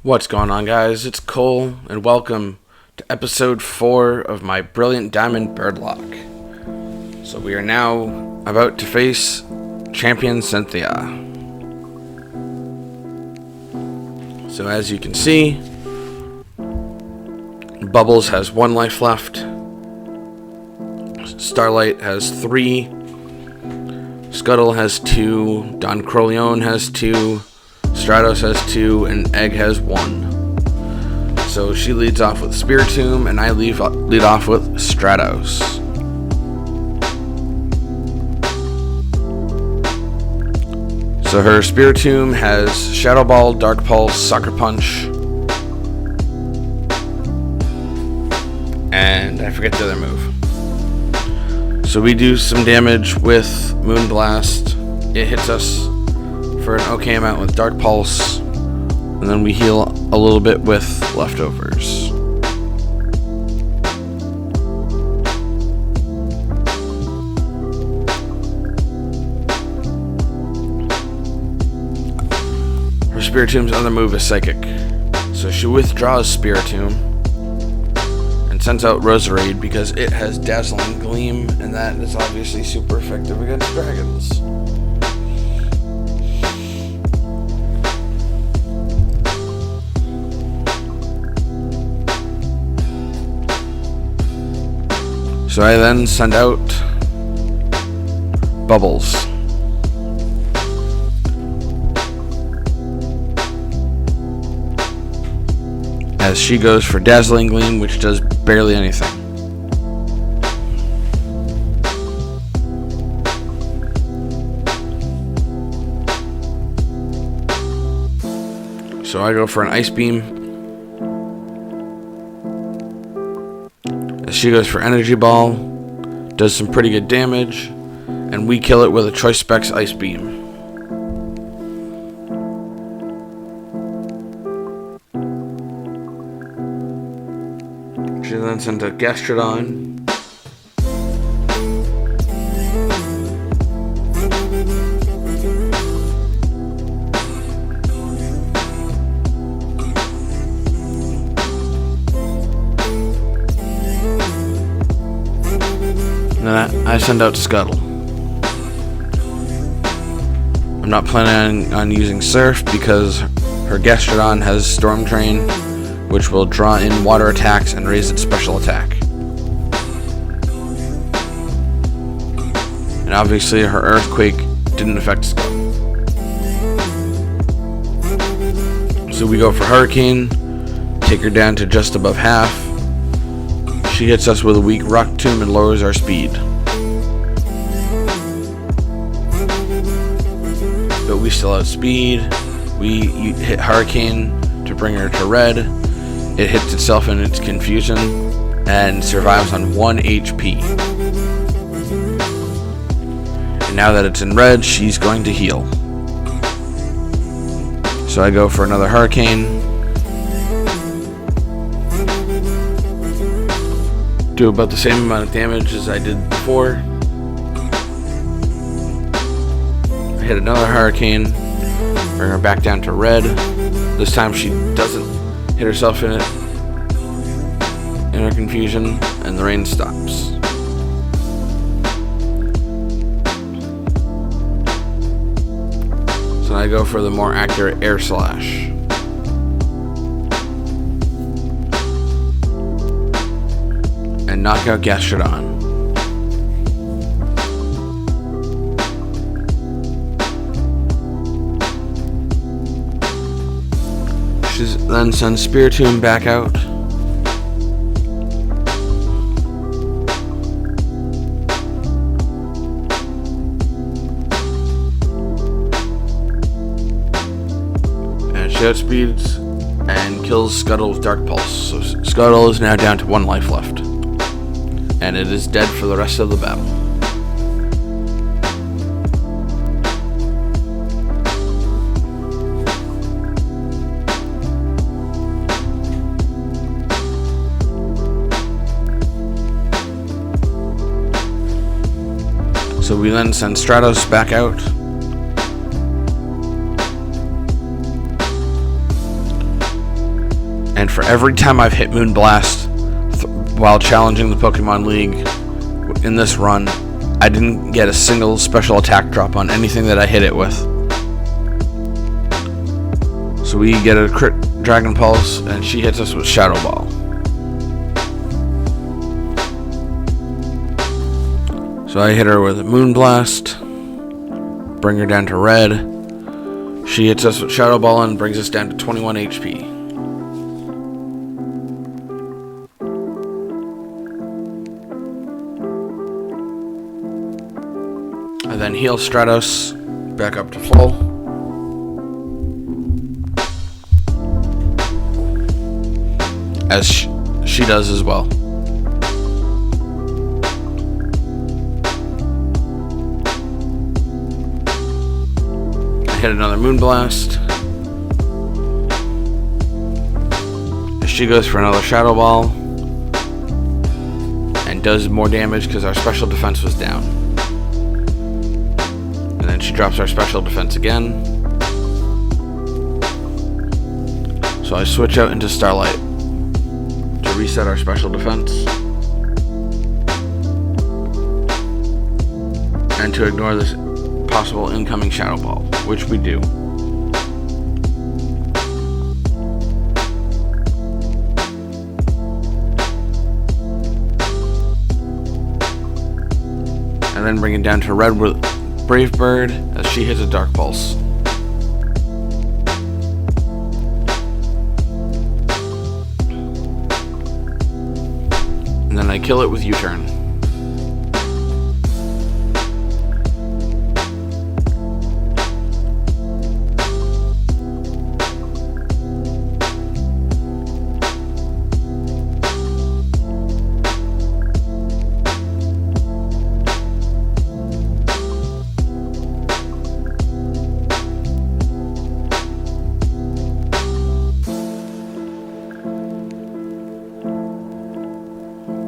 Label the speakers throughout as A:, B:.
A: What's going on, guys? It's Cole, and welcome to episode 4 of my Brilliant Diamond Birdlocke. So we are now about to face Champion Cynthia. So as you can see, Bubbles has 1 life left, Starlight has 3, Scuttle has 2, Don Corleone has 2, Stratos has 2, and Egg has 1. So she leads off with Spiritomb, and I lead off with Stratos. So her Spiritomb has Shadow Ball, Dark Pulse, Sucker Punch, and I forget the other move. So we do some damage with Moonblast. It hits us for an okay amount with Dark Pulse, and then we heal a little bit with Leftovers. Her Spiritomb's other move is Psychic, so she withdraws Spiritomb and sends out Roserade because it has Dazzling Gleam, and that is obviously super effective against dragons. So I then send out Bubbles. As she goes for Dazzling Gleam, which does barely anything. So I go for an Ice Beam. She goes for Energy Ball, does some pretty good damage, and we kill it with a Choice Specs Ice Beam. She then sends out Gastrodon. Then I send out Scuttle. I'm not planning on using Surf because her Gastrodon has Storm Drain, which will draw in water attacks and raise its special attack. And obviously her Earthquake didn't affect Scuttle. So we go for Hurricane, take her down to just above half. She hits us with a weak Rock Tomb and lowers our speed. But we still outspeed. We hit Hurricane to bring her to red. It hits itself in its confusion and survives on 1 HP. And now that it's in red, she's going to heal. So I go for another Hurricane. Do about the same amount of damage as I did before. I hit another Hurricane, bring her back down to red. This time she doesn't hit herself in her confusion, and the rain stops. So I go for the more accurate Air Slash. And knock out Gastrodon. She then sends Spiritomb back out. And she outspeeds and kills Scuttle with Dark Pulse. So Scuttle is now down to 1 life left. And it is dead for the rest of the battle. So we then send Stratos back out. And for every time I've hit Moonblast while challenging the Pokemon League in this run, I didn't get a single special attack drop on anything that I hit it with. So we get a crit Dragon Pulse, and she hits us with Shadow Ball. So I hit her with a Moonblast, bring her down to red. She hits us with Shadow Ball and brings us down to 21 HP. I then heal Stratos back up to full. As she does as well. I hit another Moonblast. She goes for another Shadow Ball and does more damage because our special defense was down. And then she drops our special defense again. So I switch out into Starlight to reset our special defense and to ignore this possible incoming Shadow Ball, which we do. And then bring it down to red with Brave Bird as she hits a Dark Pulse. And then I kill it with U-turn.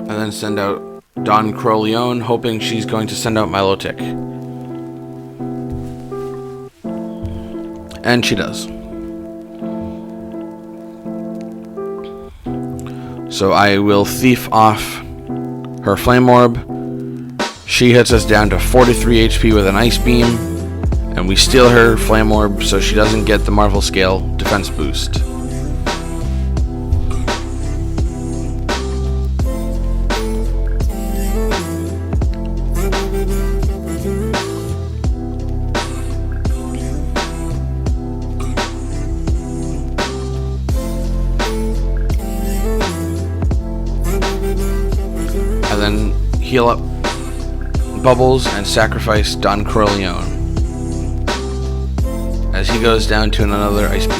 A: And then send out Don Crowleone, hoping she's going to send out Milotic. And she does. So I will thief off her Flame Orb. She hits us down to 43 HP with an Ice Beam, and we steal her Flame Orb so she doesn't get the Marvel Scale defense boost. Then heal up Bubbles and sacrifice Don Crowleone as he goes down to another Ice Beam.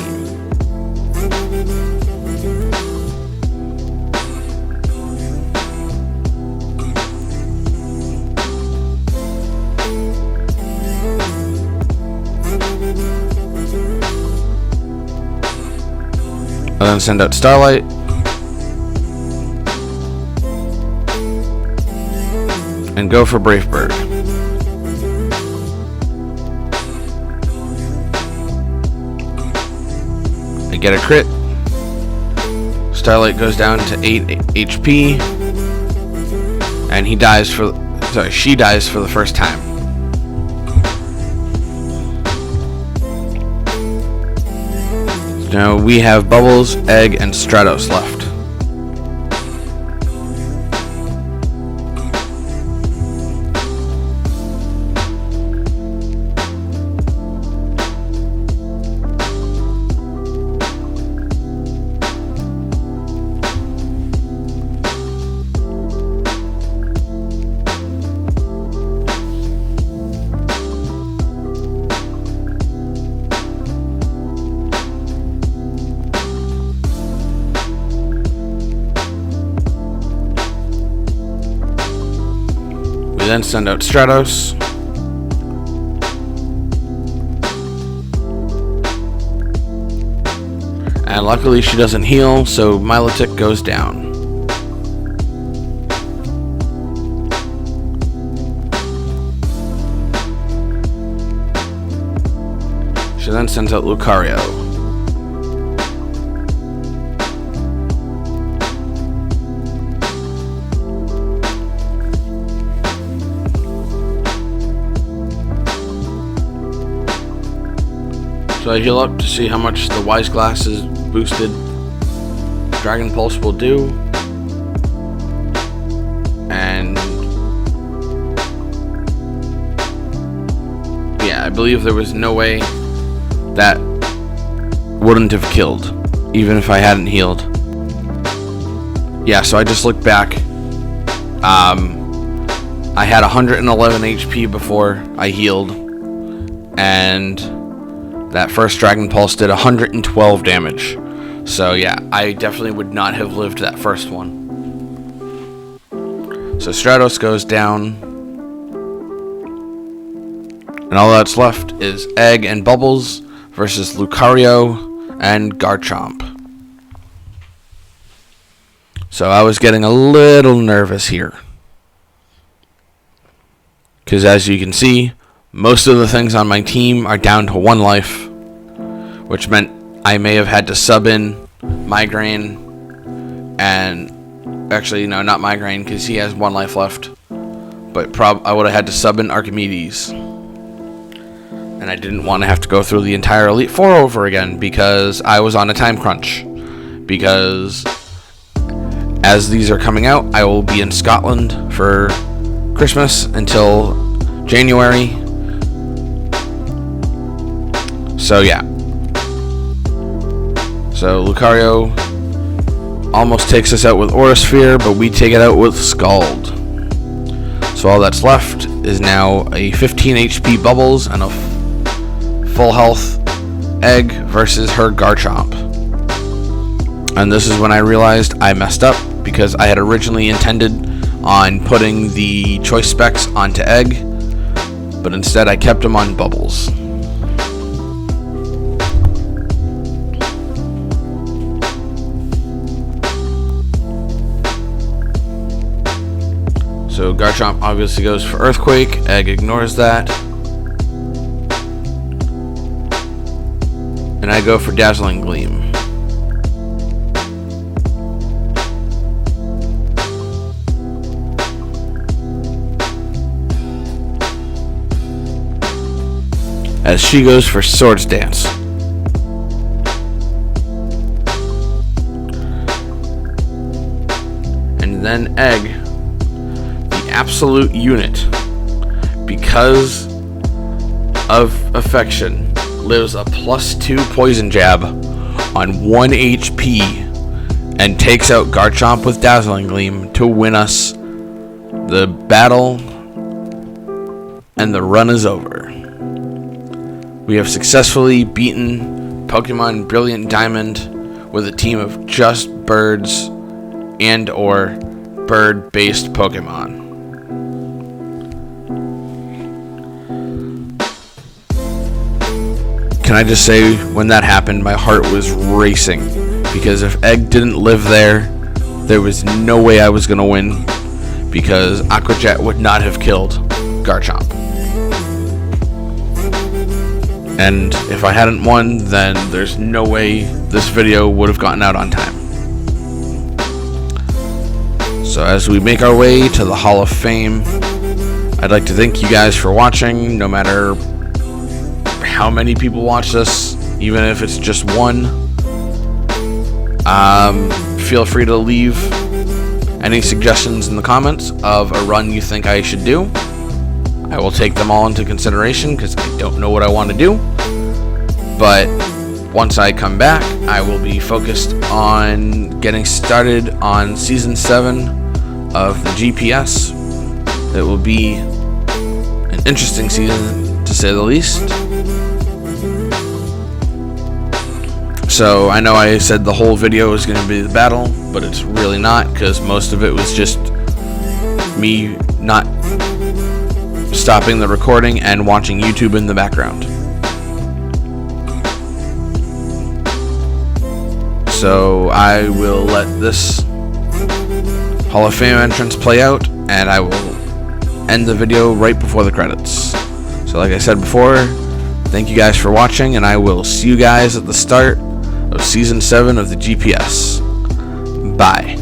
A: And then send out Starlight. And go for Brave Bird. I get a crit. Starlight goes down to 8 HP. And she dies for the first time. Now we have Bubbles, Egg, and Stratos left. Then send out Stratos. And luckily she doesn't heal, so Milotic goes down. She then sends out Lucario. So I heal up to see how much the Wise Glasses boosted Dragon Pulse will do. And yeah, I believe there was no way that wouldn't have killed, even if I hadn't healed. Yeah, so I just looked back. I had 111 HP before I healed, and that first Dragon Pulse did 112 damage. So yeah, I definitely would not have lived that first one. So Stratos goes down, and all that's left is Egg and Bubbles versus Lucario and Garchomp. So I was getting a little nervous here, because as you can see, most of the things on my team are down to 1 life, which meant I may have had to sub in Migraine, and actually no, not Migraine, because he has 1 life left, but I would have had to sub in Archimedes, and I didn't want to have to go through the entire Elite Four over again because I was on a time crunch, because as these are coming out, I will be in Scotland for Christmas until January. So yeah. So Lucario almost takes us out with Aura Sphere, but we take it out with Scald. So all that's left is now a 15 HP Bubbles and a full health Egg versus her Garchomp. And this is when I realized I messed up, because I had originally intended on putting the choice specs onto Egg, but instead I kept them on Bubbles. So Garchomp obviously goes for Earthquake, Egg ignores that, and I go for Dazzling Gleam. As she goes for Swords Dance. And then Egg, the absolute unit, because of affection, lives a +2 poison jab on 1 HP and takes out Garchomp with Dazzling Gleam to win us the battle, and the run is over. We have successfully beaten Pokemon Brilliant Diamond with a team of just birds and or bird-based Pokemon. Can I just say, when that happened, my heart was racing, because if Egg didn't live there, there was no way I was going to win, because Aqua Jet would not have killed Garchomp. And if I hadn't won, then there's no way this video would have gotten out on time. So as we make our way to the Hall of Fame, I'd like to thank you guys for watching, no matter how many people watch this, even if it's just 1. Feel free to leave any suggestions in the comments of a run you think I should do. I will take them all into consideration, because I don't know what I want to do. But once I come back, I will be focused on getting started on Season 7 of the GPS. It will be an interesting season, to say the least. So I know I said the whole video is going to be the battle, but it's really not, because most of it was just me not stopping the recording and watching YouTube in the background. So I will let this Hall of Fame entrance play out, and I will end the video right before the credits. So like I said before, thank you guys for watching, and I will see you guys at the start of Season 7 of the GPS. Bye.